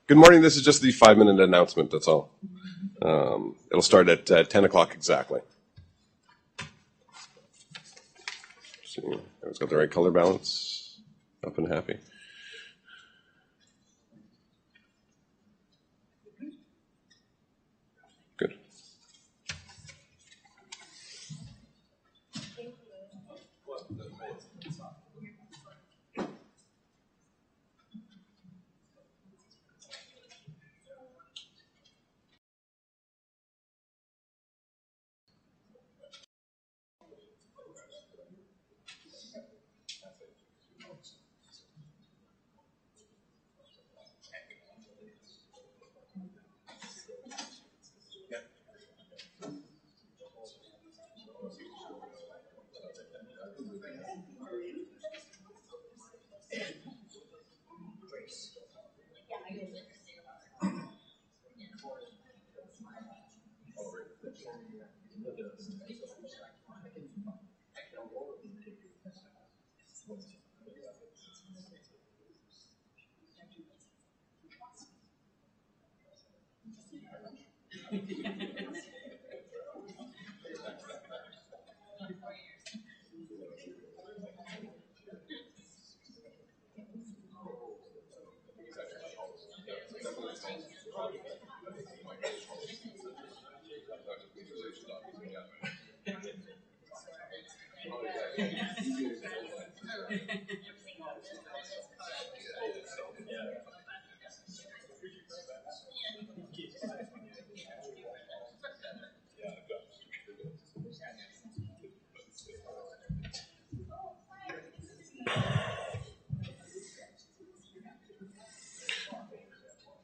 Good morning. This is just the 5-minute announcement. That's all. It'll start at 10 o'clock exactly. See, everyone's got the right color balance. Up and happy. Good.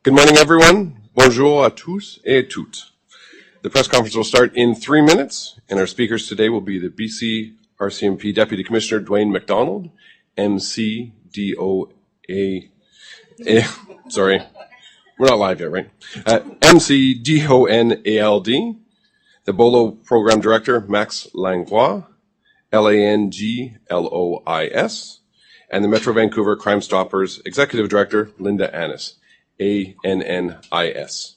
Good morning, everyone. Bonjour à tous et toutes. The press conference will start in 3 minutes, and our speakers today will be the BCRCP BCRCP Deputy Commissioner Dwayne Mcdonald, MCDOA, sorry, we're not live yet, right? MCDONALD, the BOLO Program Director Max Langlois, LANGLOIS, and the Metro Vancouver Crime Stoppers Executive Director Linda Annis, ANNIS.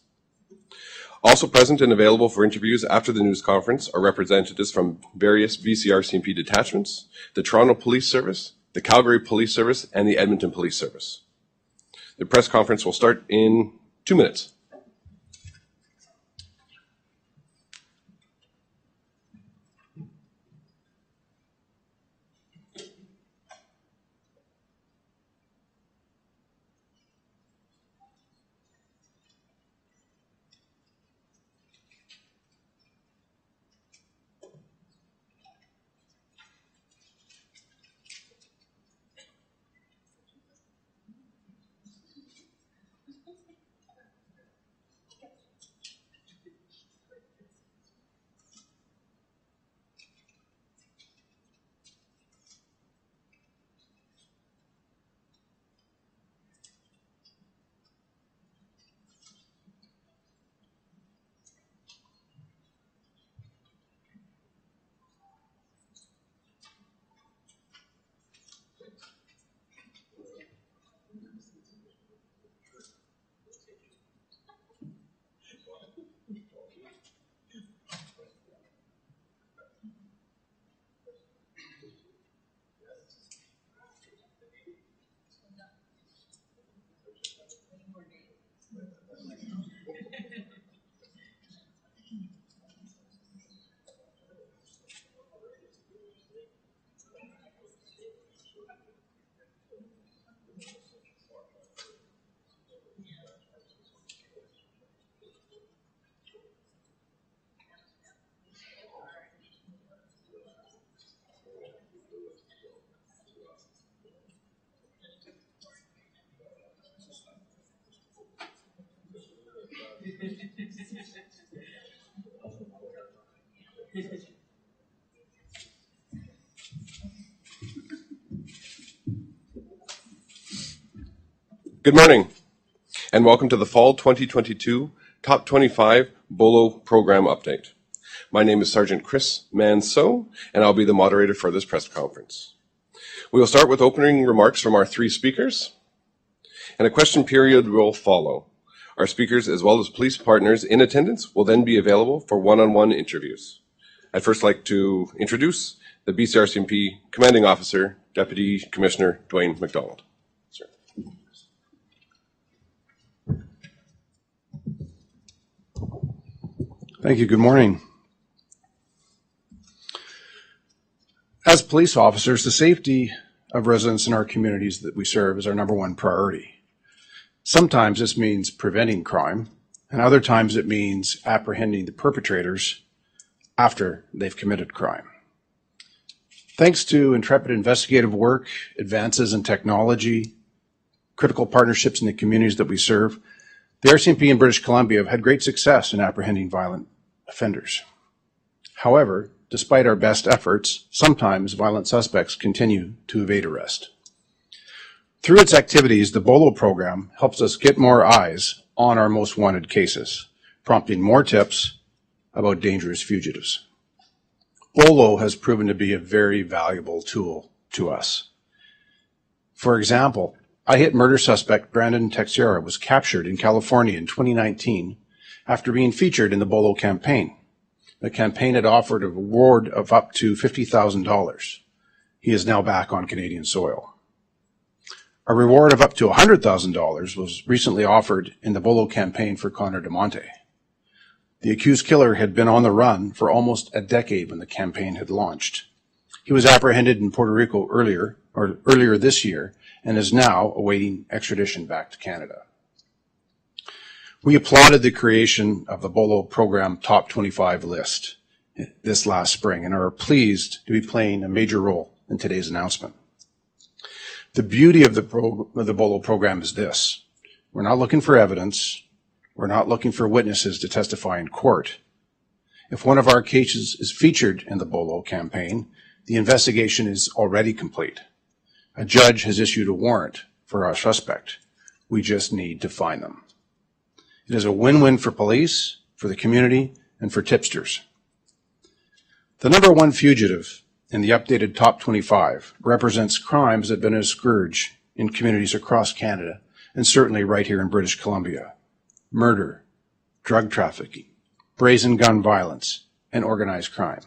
Also present and available for interviews after the news conference are representatives from various BCRCP detachments, the Toronto Police Service, the Calgary Police Service, and the Edmonton Police Service. The press conference will start in 2 minutes. Good morning, and welcome to the Fall 2022 Top 25 BOLO Program Update. My name is Sergeant Chris Manceau, and I'll be the moderator for this press conference. We will start with opening remarks from our three speakers, and a question period will follow. Our speakers, as well as police partners in attendance, will then be available for one-on-one interviews. I'd first like to introduce the BCRCP Commanding Officer, Deputy Commissioner Dwayne Mcdonald. Sir. Thank you. Good morning. As police officers, the safety of residents in our communities that we serve is our number one priority. Sometimes this means preventing crime, and other times it means apprehending the perpetrators after they've committed crime. Thanks to intrepid investigative work, advances in technology, critical partnerships in the communities that we serve, the RCMP in British Columbia have had great success in apprehending violent offenders. However, despite our best efforts, sometimes violent suspects continue to evade arrest. Through its activities, the BOLO program helps us get more eyes on our most wanted cases, prompting more tips about dangerous fugitives. BOLO has proven to be a very valuable tool to us. For example, a hit murder suspect, Brandon Texiera, was captured in California in 2019 after being featured in the BOLO campaign. The campaign had offered a reward of up to $50,000. He is now back on Canadian soil. A reward of up to $100,000 was recently offered in the BOLO campaign for Connor de Monte. The accused killer had been on the run for almost a decade when the campaign had launched. He was apprehended in Puerto Rico earlier this year and is now awaiting extradition back to Canada. We applauded the creation of the BOLO program Top 25 list this last spring and are pleased to be playing a major role in today's announcement. The beauty of the BOLO program is this. We're not looking for evidence. We're not looking for witnesses to testify in court. If one of our cases is featured in the BOLO campaign, The investigation is already complete. A judge has issued a warrant for our suspect. We just need to find them. It is a win-win for police, for the community, and for tipsters. The number one fugitive in the updated Top 25 represents crimes that have been a scourge in communities across Canada, and certainly right here in British Columbia. Murder, drug trafficking, brazen gun violence, and organized crime.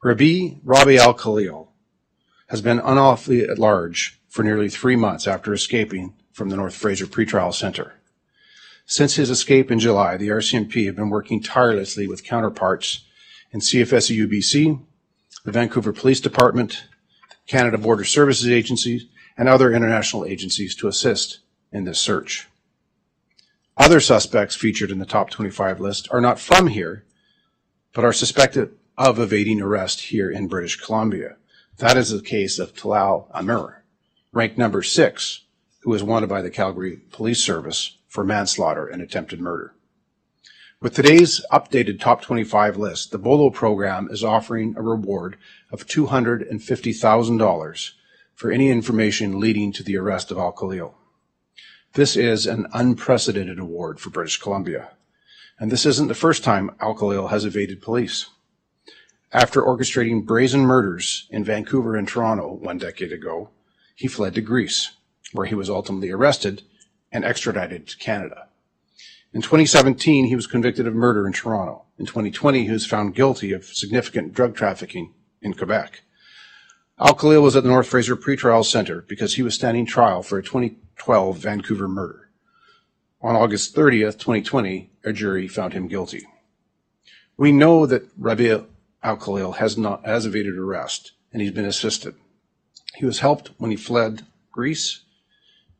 Robbie Al Khalil has been unlawfully at large for nearly 3 months after escaping from the North Fraser Pretrial Centre. Since his escape in July, the RCMP have been working tirelessly with counterparts in CFSU BC, the Vancouver Police Department, Canada Border Services Agency, and other international agencies to assist in this search. Other suspects featured in the Top 25 list are not from here, but are suspected of evading arrest here in British Columbia. That is the case of Talal Amir, ranked number 6, who is wanted by the Calgary Police Service for manslaughter and attempted murder. With today's updated Top 25 list, the BOLO program is offering a reward of $250,000 for any information leading to the arrest of Al Khalil. This is an unprecedented award for British Columbia, and this isn't the first time Al Khalil has evaded police. After orchestrating brazen murders in Vancouver and Toronto 1 decade ago, he fled to Greece, where he was ultimately arrested and extradited to Canada. In 2017, he was convicted of murder in Toronto. In 2020, he was found guilty of significant drug trafficking in Quebec. Al Khalil was at the North Fraser Pretrial Centre because he was standing trial for a 2012 Vancouver murder. On August 30th, 2020, a jury found him guilty. We know that Robbie Al Khalil has evaded arrest, and he's been assisted. He was helped when he fled Greece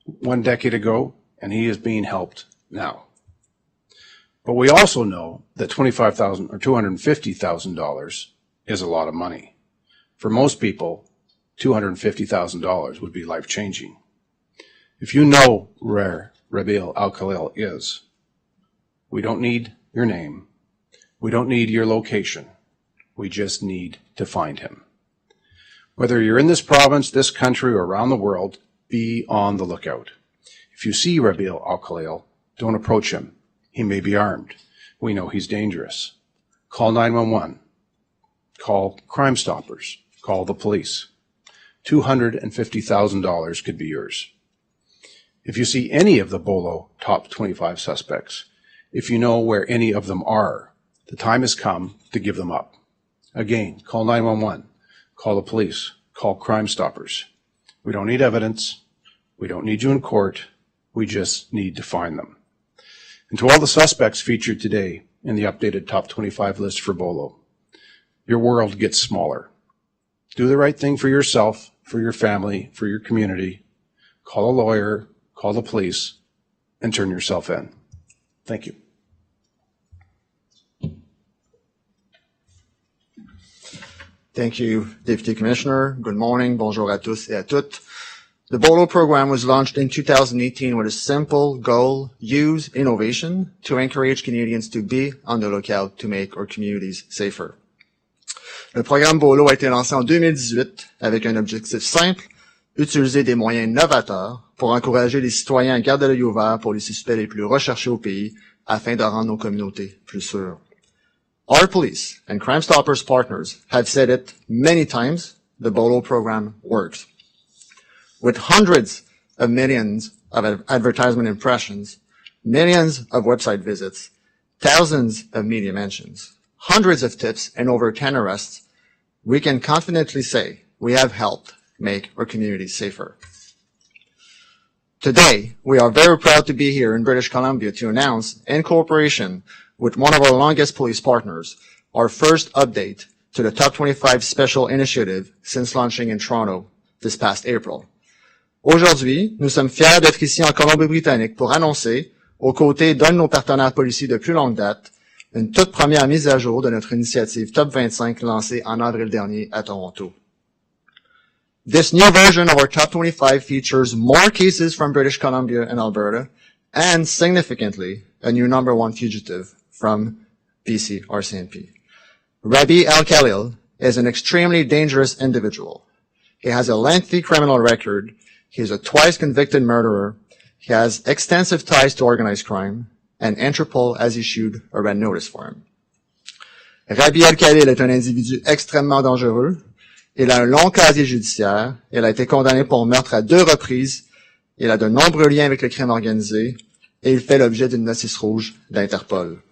1 decade ago, and he is being helped now. But we also know that $25,000 or $250,000 is a lot of money. For most people, $250,000 would be life-changing. If you know where Robbie Al Khalil is, we don't need your name. We don't need your location. We just need to find him. Whether you're in this province, this country, or around the world, be on the lookout. If you see Robbie Al Khalil, don't approach him. He may be armed. We know he's dangerous. Call 911. Call Crime Stoppers. Call the police. $250,000 could be yours. If you see any of the BOLO top 25 suspects, if you know where any of them are, the time has come to give them up. Again, call 911. Call the police. Call Crime Stoppers. We don't need evidence. We don't need you in court. We just need to find them. And to all the suspects featured today in the updated Top 25 list for BOLO, your world gets smaller. Do the right thing for yourself, for your family, for your community. Call a lawyer, call the police, and turn yourself in. Thank you. Thank you, Deputy Commissioner. Good morning. Bonjour à tous et à toutes. The BOLO program was launched in 2018 with a simple goal: use innovation to encourage Canadians to be on the lookout to make our communities safer. Le programme BOLO a été lancé en 2018 avec un objectif simple: utiliser des moyens novateurs pour encourager les citoyens à garder l'œil ouvert pour les suspects les plus recherchés au pays afin de rendre nos communautés plus sûres. Our police and Crime Stoppers partners have said it many times: the BOLO program works. With hundreds of millions of advertisement impressions, millions of website visits, thousands of media mentions, hundreds of tips, and over 10 arrests, we can confidently say we have helped make our communities safer. Today, we are very proud to be here in British Columbia to announce, in cooperation with one of our longest police partners, our first update to the Top 25 Special Initiative since launching in Toronto this past April. Aujourd'hui, nous sommes fiers d'être ici en Colombie-Britannique pour annoncer, aux côtés d'un de nos partenaires policiers de plus longue date, une toute première mise à jour de notre initiative Top 25 lancée en avril dernier à Toronto. This new version of our Top 25 features more cases from British Columbia and Alberta, and significantly, a new number 1 fugitive from Bcrcp. Robbie Al Khalil is an extremely dangerous individual. He has a lengthy criminal record. He is a twice convicted murderer. He has extensive ties to organized crime, and Interpol has issued a red notice for him. Robbie Al Khalil est un individu extrêmement dangereux. Il a un long casier judiciaire. Il a été condamné pour meurtre à 2 reprises. Il a de nombreux liens avec le crime organisé et il fait l'objet d'une notice rouge d'Interpol.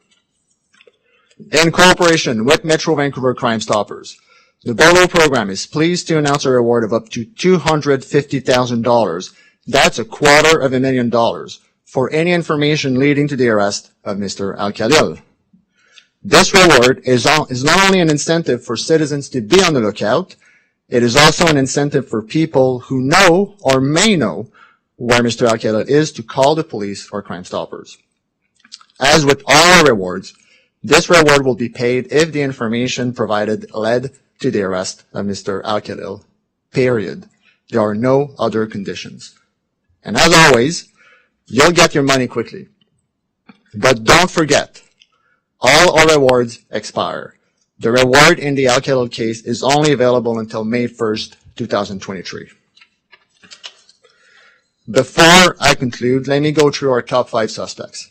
In cooperation with Metro Vancouver Crime Stoppers, the BOLO program is pleased to announce a reward of up to $250,000. That's $250,000 for any information leading to the arrest of Mr. Al Khalil. This reward is not only an incentive for citizens to be on the lookout, it is also an incentive for people who know or may know where Mr. Al Khalil is to call the police or Crime Stoppers. As with all our rewards, this reward will be paid if the information provided led to the arrest of Mr. Al Khalil. Period. There are no other conditions. And as always, you'll get your money quickly. But don't forget, all our rewards expire. The reward in the Al Khalil case is only available until May 1st, 2023. Before I conclude, let me go through our top 5 suspects.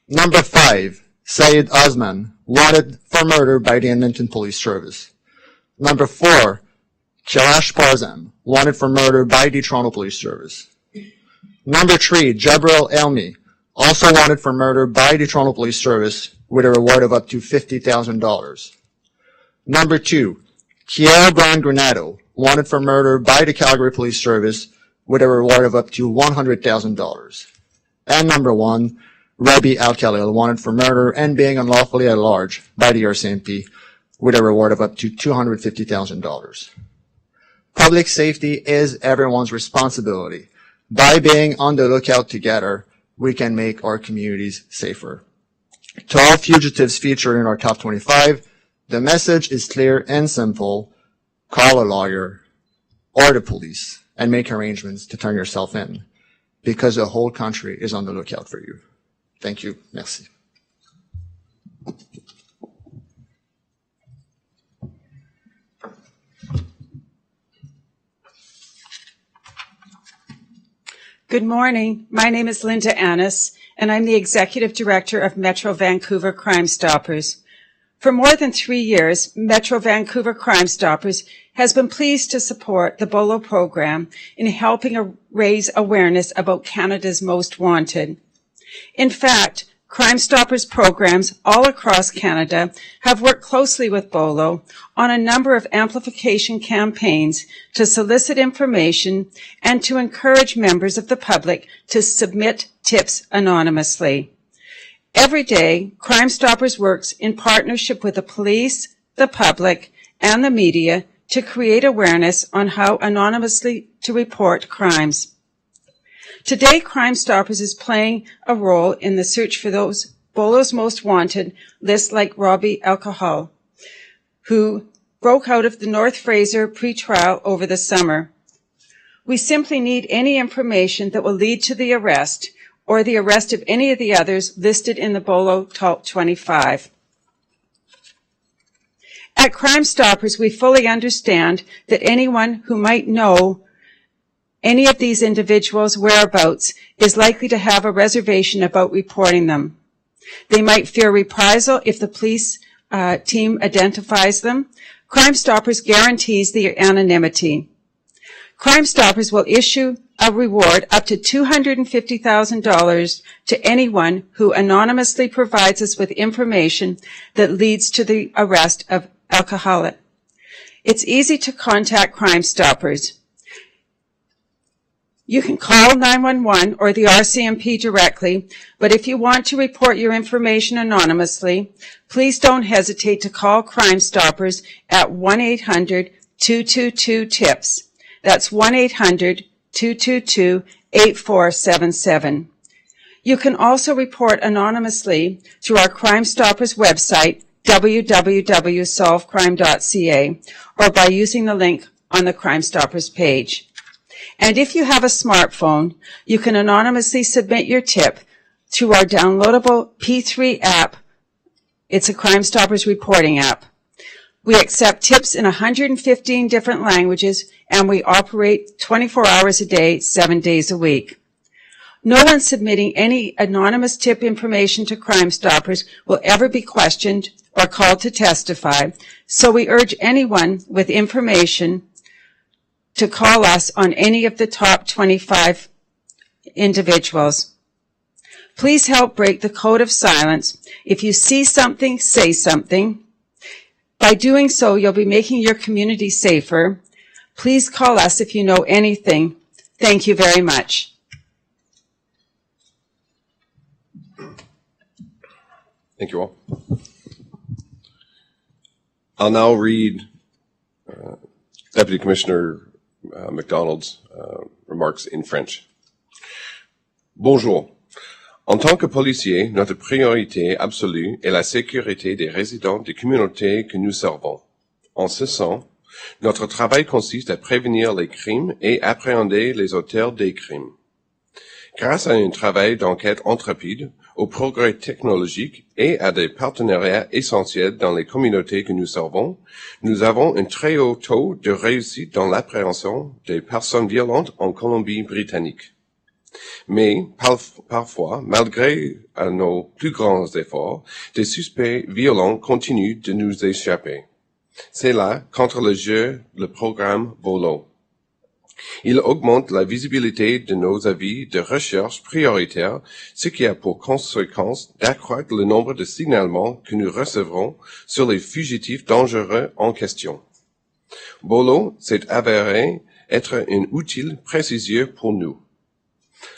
Number 5, Syed Osman, wanted for murder by the Edmonton Police Service. Number 4, Kailash Parzan, wanted for murder by the Toronto Police Service. Number 3, Jabril Elmi, also wanted for murder by the Toronto Police Service with a reward of up to $50,000. Number 2, Kiera Brian Granado, wanted for murder by the Calgary Police Service with a reward of up to $100,000. And number 1, Robbie Al Khalil, wanted for murder and being unlawfully at large by the RCMP with a reward of up to $250,000. Public safety is everyone's responsibility. By being on the lookout together, we can make our communities safer. To all fugitives featured in our top 25, the message is clear and simple. Call a lawyer or the police and make arrangements to turn yourself in, because the whole country is on the lookout for you. Thank you. Merci. Good morning. My name is Linda Annis, and I'm the Executive Director of Metro Vancouver Crime Stoppers. For more than 3 years, Metro Vancouver Crime Stoppers has been pleased to support the BOLO program in helping raise awareness about Canada's most wanted. In fact, Crime Stoppers programs all across Canada have worked closely with BOLO on a number of amplification campaigns to solicit information and to encourage members of the public to submit tips anonymously. Every day, Crime Stoppers works in partnership with the police, the public, and the media to create awareness on how anonymously to report crimes. Today, Crime Stoppers is playing a role in the search for those BOLO's most wanted list, like Robbie Al Khalil, who broke out of the North Fraser pretrial over the summer. We simply need any information that will lead to the arrest or the arrest of any of the others listed in the BOLO Top 25. At Crime Stoppers, we fully understand that anyone who might know any of these individuals' whereabouts is likely to have a reservation about reporting them. They might fear reprisal if the police team identifies them. Crime Stoppers guarantees their anonymity. Crime Stoppers will issue a reward up to $250,000 to anyone who anonymously provides us with information that leads to the arrest of Al Khalil. It's easy to contact Crime Stoppers. You can call 911 or the RCMP directly, but if you want to report your information anonymously, please don't hesitate to call Crime Stoppers at 1-800-222-TIPS. That's 1-800-222-8477. You can also report anonymously through our Crime Stoppers website, www.solvecrime.ca, or by using the link on the Crime Stoppers page. And if you have a smartphone, you can anonymously submit your tip through our downloadable P3 app. It's a Crime Stoppers reporting app. We accept tips in 115 different languages, and we operate 24 hours a day, 7 days a week. No one submitting any anonymous tip information to Crime Stoppers will ever be questioned or called to testify, so we urge anyone with information to call us on any of the top 25 individuals. Please help break the code of silence. If you see something, say something. By doing so, you'll be making your community safer. Please call us if you know anything. Thank you very much. Thank you all. I'll now read Deputy Commissioner Mcdonald's remarks in French. Bonjour. En tant que policier, notre priorité absolue est la sécurité des résidents des communautés que nous servons. En ce sens, notre travail consiste à prévenir les crimes et appréhender les auteurs des crimes. Grâce à un travail d'enquête intrépide, aux progrès technologiques et à des partenariats essentiels dans les communautés que nous servons, nous avons un très haut taux de réussite dans l'appréhension des personnes violentes en Colombie-Britannique. Mais, parfois, malgré nos plus grands efforts, des suspects violents continuent de nous échapper. C'est là qu'entre le jeu le programme BOLO. Il augmente la visibilité de nos avis de recherche prioritaires, ce qui a pour conséquence d'accroître le nombre de signalements que nous recevrons sur les fugitifs dangereux en question. BOLO s'est avéré être un outil précieux pour nous.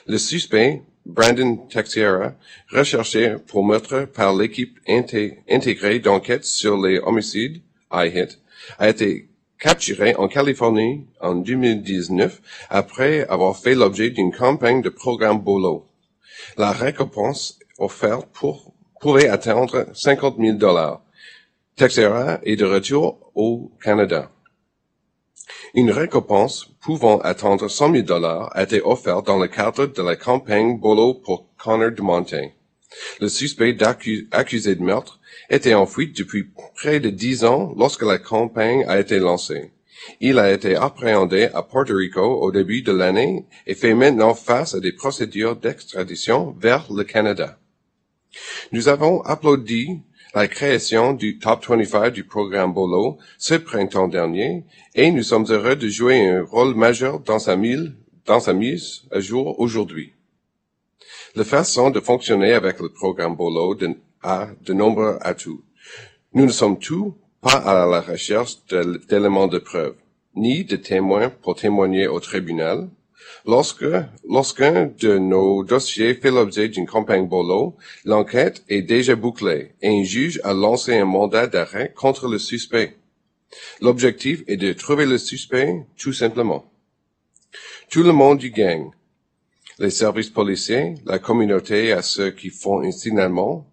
Le suspect, Brandon Texiera, recherché pour meurtre par l'équipe intégrée d'enquête sur les homicides, IHIT, a été capturé en Californie en 2019 après avoir fait l'objet d'une campagne de programme BOLO. La récompense offerte pouvait atteindre $50,000. Texiera est de retour au Canada. Une récompense pouvant atteindre $100,000 a été offerte dans le cadre de la campagne BOLO pour Connor de Monte. Le suspect accusé de meurtre était en fuite depuis près de 10 ans lorsque la campagne a été lancée. Il a été appréhendé à Porto Rico au début de l'année et fait maintenant face à des procédures d'extradition vers le Canada. Nous avons applaudi la création du Top 25 du programme BOLO ce printemps dernier et nous sommes heureux de jouer un rôle majeur dans sa mise à jour aujourd'hui. La façon de fonctionner avec le programme BOLO a de nombreux atouts. Nous ne sommes pas à la recherche d'éléments de preuve, ni de témoins pour témoigner au tribunal. Lorsqu'un de nos dossiers fait l'objet d'une campagne BOLO, l'enquête est déjà bouclée et un juge a lancé un mandat d'arrêt contre le suspect. L'objectif est de trouver le suspect, tout simplement. Tout le monde y gagne. Les services policiers, la communauté à ceux qui font un signalement.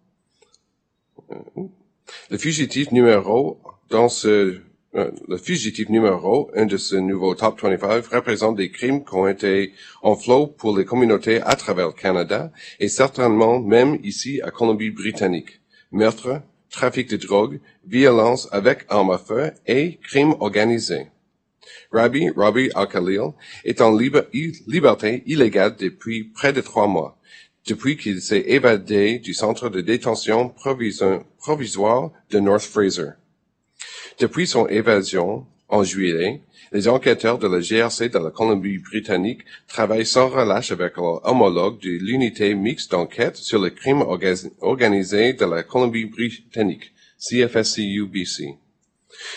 Le fugitif numéro, un de ce nouveau Top 25, représente des crimes qui ont été en flot pour les communautés à travers le Canada et certainement même ici à Colombie-Britannique. Meurtre, trafic de drogue, violence avec armes à feu et crimes organisés. Robbie Al Khalil est en liberté illégale depuis près de 3 mois, depuis qu'il s'est évadé du centre de détention provisoire de North Fraser. Depuis son évasion, en juillet, les enquêteurs de la GRC de la Colombie-Britannique travaillent sans relâche avec leur homologue de l'unité mixte d'enquête sur le crime organisé de la Colombie-Britannique, CFSCU-BC,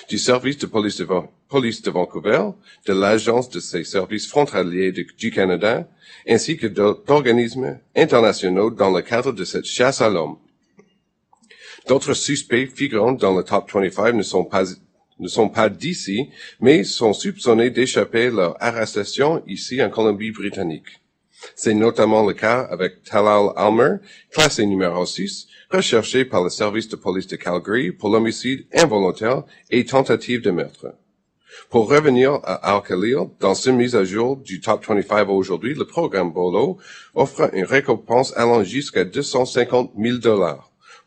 du service de police de Vancouver, de l'Agence de ses services frontaliers du Canada, ainsi que d'organismes internationaux dans le cadre de cette chasse à l'homme. D'autres suspects figurant dans le Top 25 ne sont pas d'ici, mais sont soupçonnés d'échapper leur arrestation ici en Colombie-Britannique. C'est notamment le cas avec Talal Almer, classé numéro 6, recherché par le service de police de Calgary pour l'homicide involontaire et tentative de meurtre. Pour revenir à Al Khalil, dans cette mise à jour du Top 25 aujourd'hui, le programme BOLO offre une récompense allant jusqu'à $250,000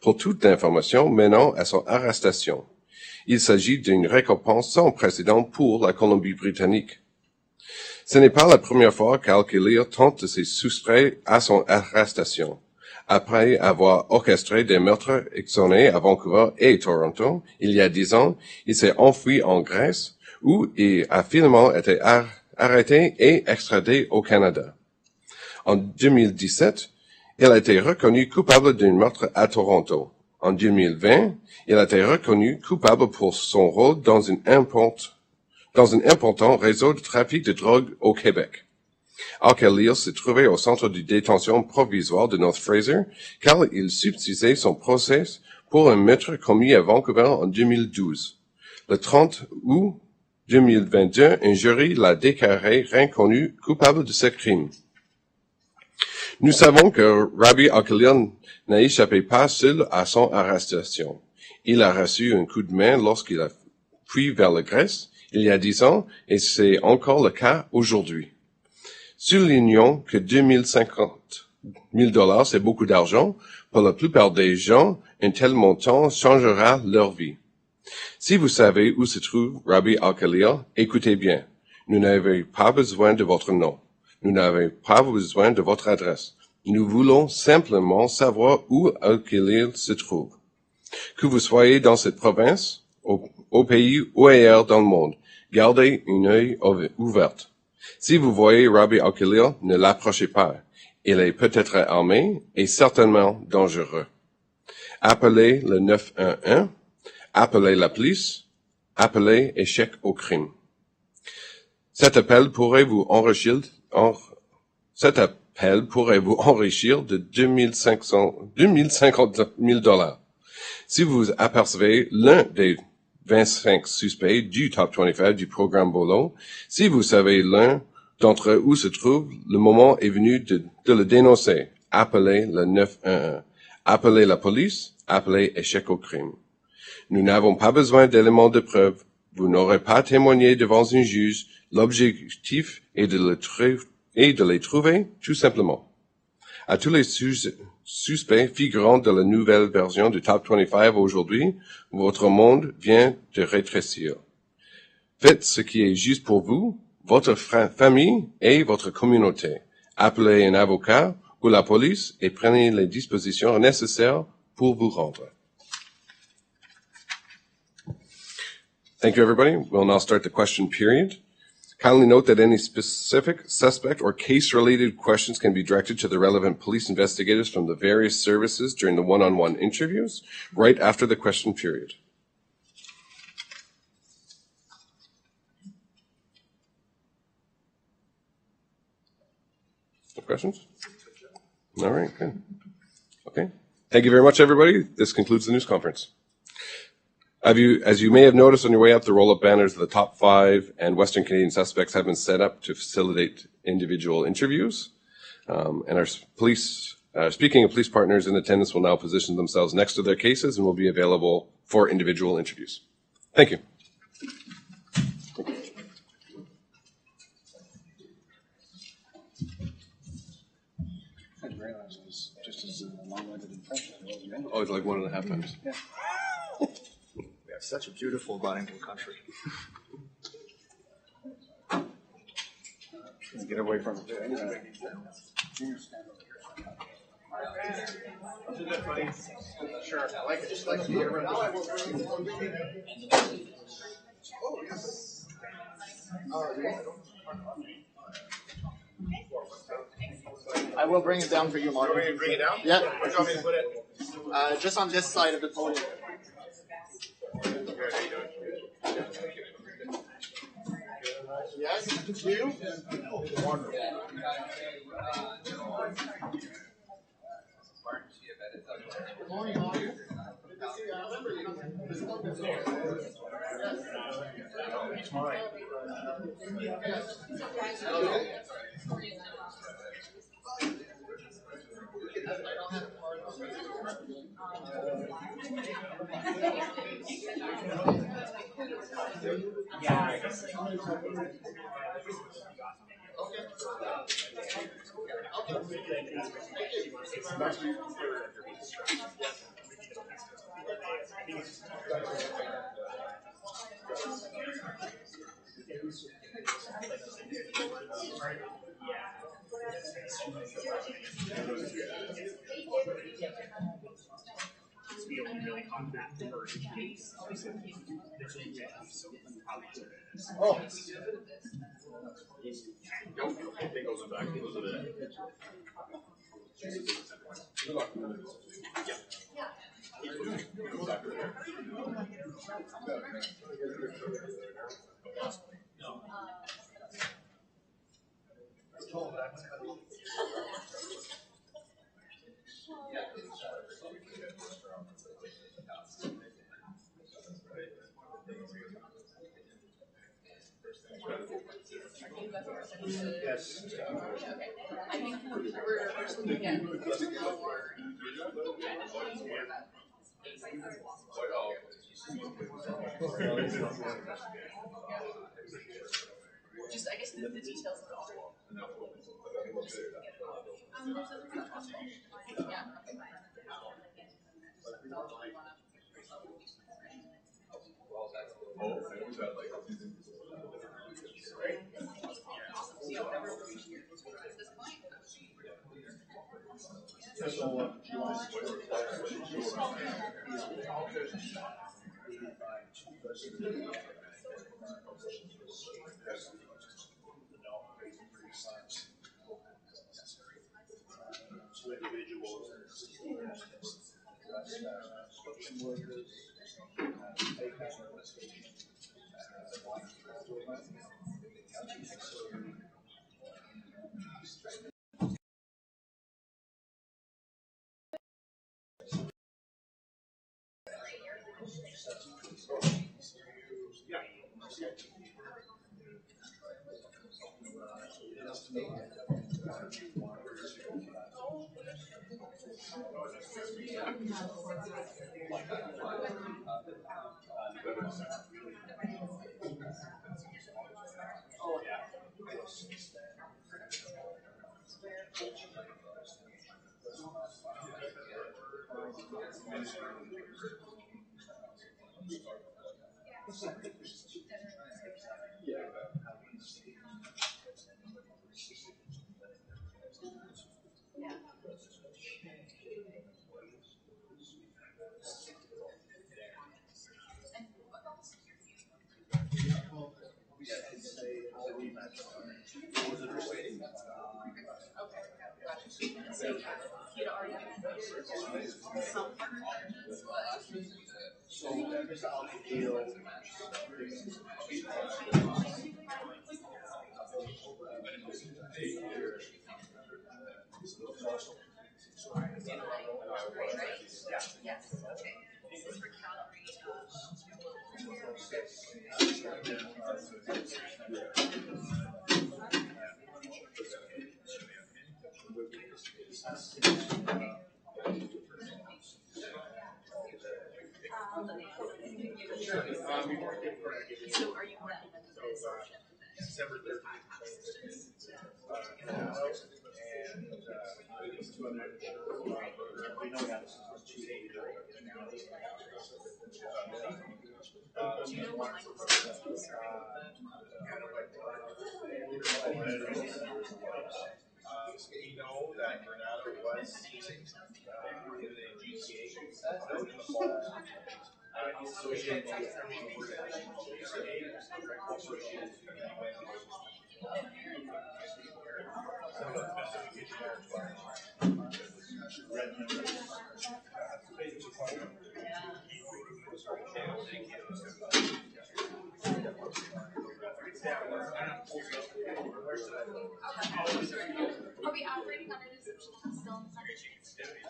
pour toute information menant à son arrestation. Il s'agit d'une récompense sans précédent pour la Colombie-Britannique. Ce n'est pas la première fois qu'Al Khalil tente de se soustraire à son arrestation. Après avoir orchestré des meurtres exonés à Vancouver et Toronto, il y a 10 ans, il s'est enfui en Grèce, où il a finalement été arrêté et extradé au Canada. En 2017, il a été reconnu coupable d'un meurtre à Toronto. En 2020, il a été reconnu coupable pour son rôle dans un important réseau de trafic de drogue au Québec. Al Khalil se trouvait au centre de détention provisoire de North Fraser car il subsistait son procès pour un meurtre commis à Vancouver en 2012. Le 30 août 2022, un jury l'a déclaré reconnu coupable de ce crime. Nous savons que Robbie Al Khalil n'a échappé pas seul à son arrestation. Il a reçu un coup de main lorsqu'il a fui vers la Grèce il y a 10 ans et c'est encore le cas aujourd'hui. Soulignons que $2,050,000 c'est beaucoup d'argent. Pour la plupart des gens, un tel montant changera leur vie. Si vous savez où se trouve Robbie Al Khalil, écoutez bien. Nous n'avons pas besoin de votre nom. Nous n'avons pas besoin de votre adresse. Nous voulons simplement savoir où Al Khalil se trouve. Que vous soyez dans cette province, au pays ou ailleurs dans le monde, gardez un œil ouvert. Si vous voyez Robbie Al Khalil, ne l'approchez pas. Il est peut-être armé et certainement dangereux. Appelez le 911, appelez la police, appelez échec au crime. Cet appel pourrait vous enrichir de $2,050,000. Si vous apercevez l'un des 25 suspects du Top 25 du programme BOLO, si vous savez l'un d'entre eux où se trouve, le moment est venu de le dénoncer. Appelez le 911. Appelez la police, appelez échec au crime. Nous n'avons pas besoin d'éléments de preuve. Vous n'aurez pas témoigné devant un juge. L'objectif est de les trouver, tout simplement. À tous les suspects figurant de la nouvelle version du Top 25 aujourd'hui, votre monde vient de rétrécir. Faites ce qui est juste pour vous, votre famille et votre communauté. Appelez un avocat ou la police et prenez les dispositions nécessaires pour vous rendre. Thank you, everybody. We'll now start the question period. Kindly note that any specific suspect or case-related questions can be directed to the relevant police investigators from the various services during the one-on-one interviews right after the question period. No questions? All right, good. Okay. Thank you very much, everybody. This concludes the news conference. As you may have noticed on your way up, the roll-up banners of the top 5 and Western Canadian suspects have been set up to facilitate individual interviews. And our speaking of police partners in attendance will now position themselves next to their cases and will be available for individual interviews. Thank you. I didn't realize it was just as long-winded in French as it was in English. Oh, it's like 1.5 times. Yeah. We have such a beautiful bilingual country. Get away from it. Sure, I like it. Just like to get around. I will bring it down for you, Monte. You want me to bring it down? Yeah. Where do you want me to put it? Just on this side of the podium. Yes, you. Wonderful. Good morning, Monte. Good to see you. I remember you. This one before. Yes. Tomorrow. Yes. Okay.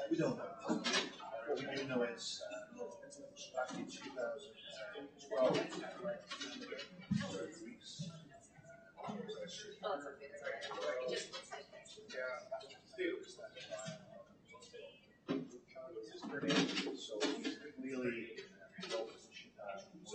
We don't know. What we do know is